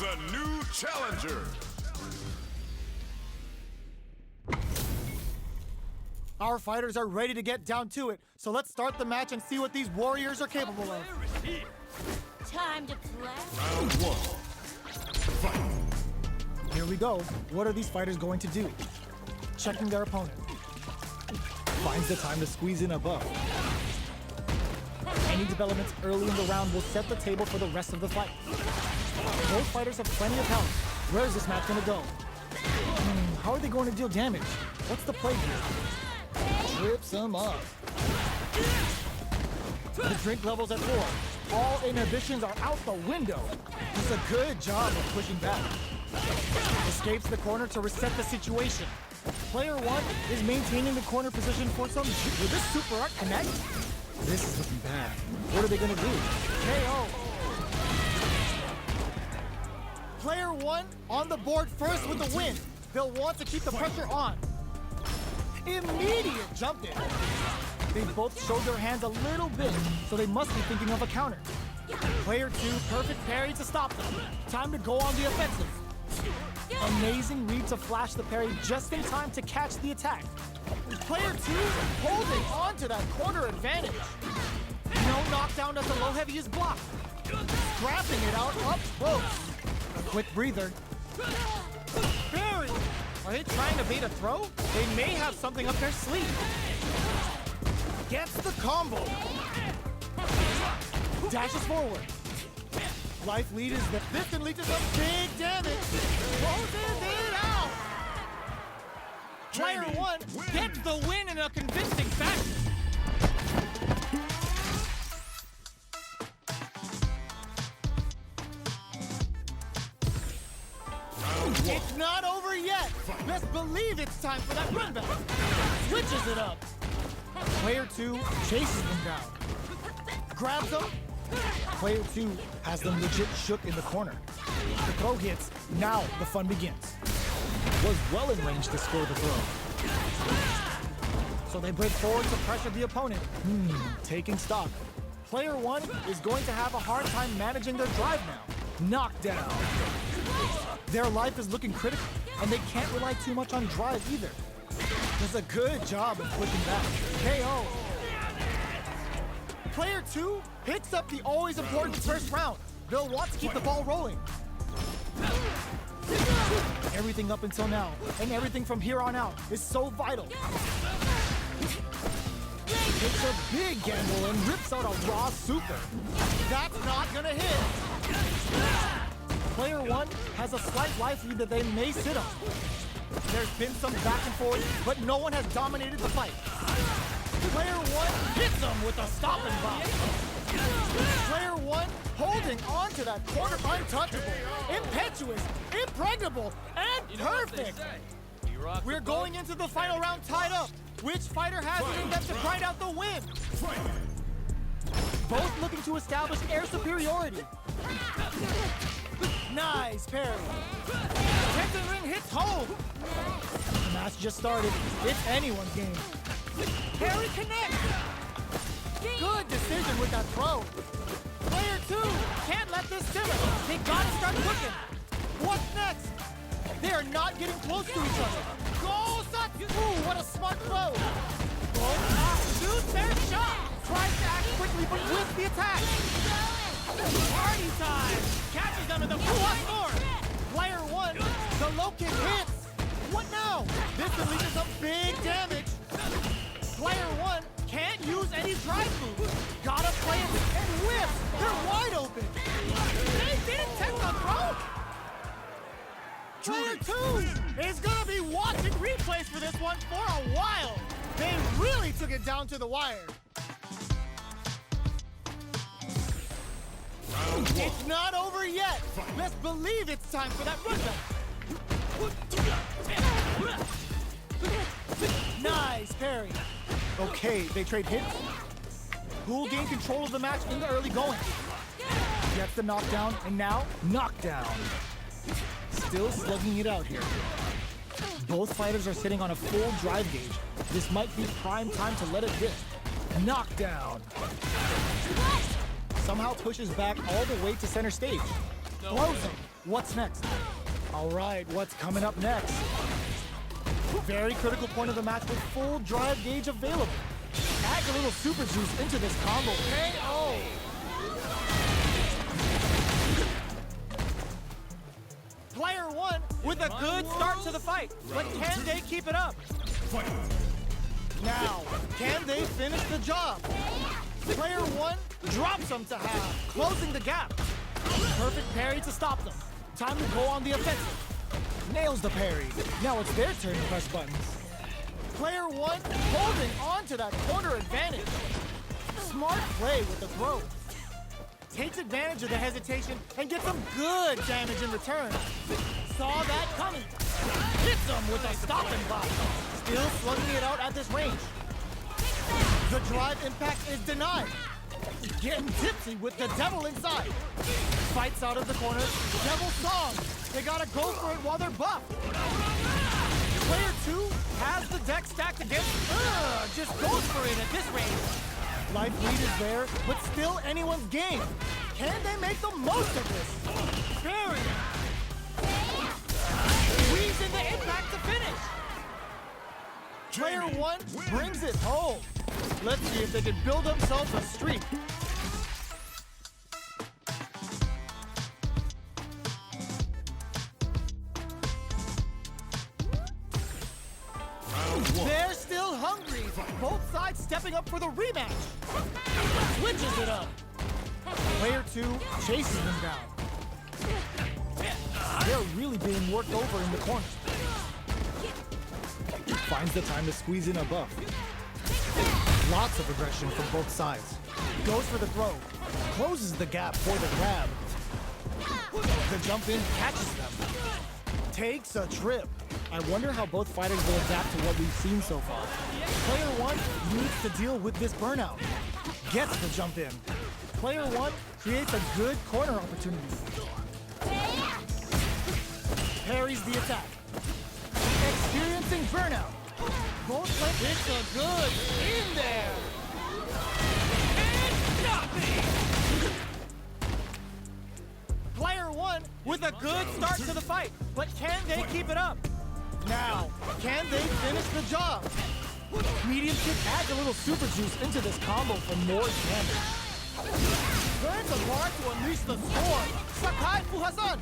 a new challenger. Our fighters are ready to get down to it, so let's start the match and see what these warriors are capable of. Time to play. Round one. Fight. Here we go. What are these fighters going to do? Checking their opponent. Finds the time to squeeze in above. Any developments early in the round will set the table for the rest of the fight. Both fighters have plenty of health. Where is this match going to go? How are they going to deal damage? What's the play here? Trips them up. The drink level's at 4. All inhibitions are out the window. Does a good job of pushing back. Escapes the corner to reset the situation. Player 1 is maintaining the corner position for some... Will this super art connect? This is looking bad. What are they gonna do? KO! Player 1 on the board first with the win. They'll want to keep the pressure on. Immediate jump in. They both showed their hands a little bit, so they must be thinking of a counter. Player 2, perfect parry to stop them. Time to go on the offensive. Amazing read to flash the parry just in time to catch the attack. Player 2 holding on to that corner advantage. No knockdown as the low heavy is blocked. Scrapping it out up close. A quick breather. Parry! Are they trying to bait a throw? They may have something up their sleeve. Gets the combo. Dashes forward. Life lead is the fifth and leaches some big damage. Closes it out. Player 1 gets the win in a convincing fashion. It's not over yet. Best believe it's time for that run back. Switches it up. Player 2 chases them down. Grabs them. Player 2 has them legit shook in the corner. The throw hits. Now the fun begins. Was well in range to score the throw. So they break forward to pressure the opponent. Taking stock. Player 1 is going to have a hard time managing their drive now. Knockdown. Their life is looking critical, and they can't rely too much on drive either. Does a good job of pushing back. KO. Player 2 picks up the always important first round. They'll want to keep the ball rolling. Everything up until now, and everything from here on out, is so vital. Takes a big gamble and rips out a raw super. That's not gonna hit. Player 1 has a slight life lead that they may sit on. There's been some back and forth, but no one has dominated the fight. Player 1 hits them with a stop and block. Player 1 holding on to that corner untouchable, impetuous, impregnable, and perfect. We're going into the final round tied up. Which fighter has it in them to grind out the win? Both looking to establish air superiority. Nice parry. Tension ring hits home. The match just started. It's anyone's game. Parry connect. Good decision with that throw. Player 2 can't let this simmer. They gotta start cooking. What's next? They are not getting close to each other. Go, Satsu! Ooh, what a smart throw. Both shoots their shot. Tries to act quickly, but with the attack. Party time! Catches them in the score! Player 1, the low kick hits! What now? This unleashes some big damage! Player 1 can't use any drive moves! Gotta play it and whips! They're wide open! They didn't test the throw! Player 2 is gonna be watching replays for this one for a while! They really took it down to the wire! It's not over yet! Best believe it's time for that run back! Nice parry! Okay, they trade hits. Who'll gain control of the match in the early going? Gets the knockdown, and now, knockdown! Still slugging it out here. Both fighters are sitting on a full drive gauge. This might be prime time to let it rip. Knockdown! Somehow pushes back all the way to center stage. Blows him. What's next? All right, what's coming up next? Very critical point of the match with full drive gauge available. Add a little super juice into this combo. KO! Player one with a good start to the fight, but can they keep it up? Fight. Now, can they finish the job? Player one drops them to half, closing the gap. Perfect parry to stop them. Time to go on the offensive. Nails the parry. Now it's their turn to press buttons. Player one holding on to that corner advantage. Smart play with the throw. Takes advantage of the hesitation and gets some good damage in return. Saw that coming. Hits him with a stopping block. Still slugging it out at this range. The drive impact is denied. Getting tipsy with the devil inside. Fights out of the corner. Devil song. They gotta go for it while they're buffed. Player two has the deck stacked against. Just goes for it at this range. Life lead is there, but still anyone's game. Can they make the most of this? Very. Squeeze in the impact to finish. Player one brings it home. Let's see if they can build themselves a streak. They're still hungry. Both sides stepping up for the rematch. Switches it up. Player two chases them down. They're really being worked over in the corner. Finds the time to squeeze in a buff. Lots of aggression from both sides. Goes for the throw. Closes the gap for the grab. The jump in catches them. Takes a trip. I wonder how both fighters will adapt to what we've seen so far. Player one needs to deal with this burnout. Gets the jump in. Player one creates a good corner opportunity. Parries the attack. Experiencing burnout. Both players. It's a good in there. And nothing. Player one with a good start to the fight, but can they keep it up? Now, can they finish the job? Medium kick adds a little super juice into this combo for more damage. Burns the bar to unleash the storm. Sakai Fuhasan.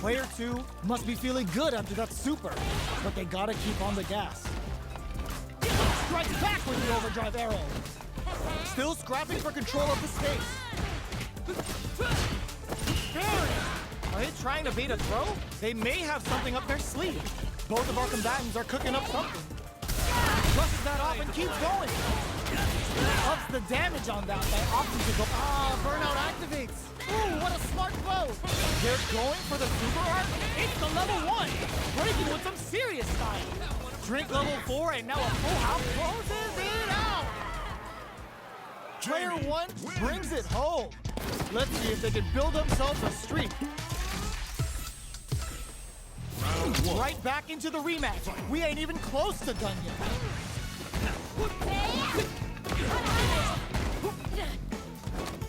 Player two must be feeling good after that super, but they gotta keep on the gas. Strikes back with the overdrive arrow. Still scrapping for control of the space. Barry! Are they trying to bait a throw? They may have something up their sleeve. Both of our combatants are cooking up something. Brushes that off and keeps going. Ups the damage on that by opting to go. Burnout activates. Ooh, what a smart blow. They're going for the super art. It's the level one. Breaking with some serious style. Drink level 4 and now a full house closes it out. Player one brings it home. Let's see if they can build themselves a streak. Right back into the rematch. We ain't even close to done yet.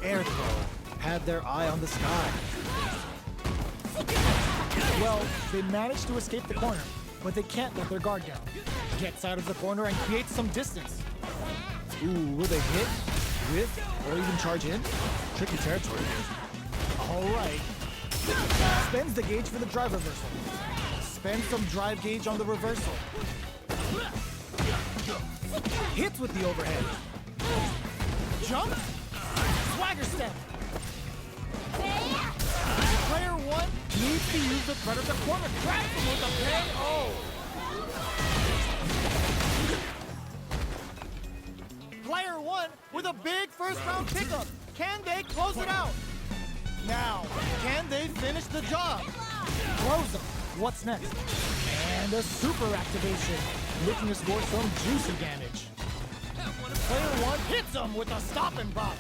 Air throw had their eye on the sky. Well, they managed to escape the corner, but they can't let their guard down. Gets out of the corner and creates some distance. Ooh, will they hit, whip, or even charge in? Tricky territory. All right. Spends the gauge for the drive reversal. Spends some drive gauge on the reversal. Hits with the overhead. Jump. Swagger step. Player one needs to use the threat of the corner. Grabs him with a KO. Player one with a big first round pickup. Can they close it out? Now, can they finish the job? Close them. What's next? And a super activation. Looking to score some juicy damage. Player one hits him with a stop and bop.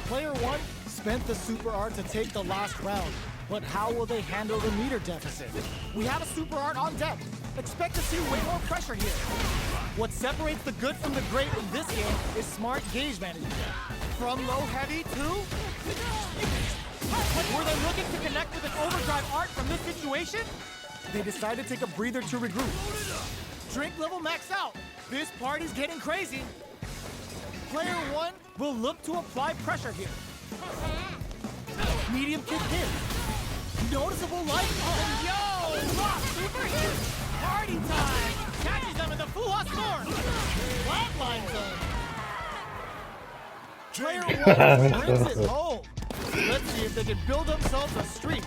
Player one spent the super art to take the last round, but how will they handle the meter deficit? We have a super art on deck. Expect to see way more pressure here. What separates the good from the great in this game is smart gauge management. From low heavy to Were they looking to connect with an overdrive art from this situation? They decided to take a breather to regroup. Drink level max out. This party's getting crazy. Player 1 will look to apply pressure here. Medium kick in. Noticeable light. Oh, yo! Rock, super hit! Party time! Catches them in the Fuha storm! Flatline zone. Player 1 brings it home. Let's see if they can build themselves a streak.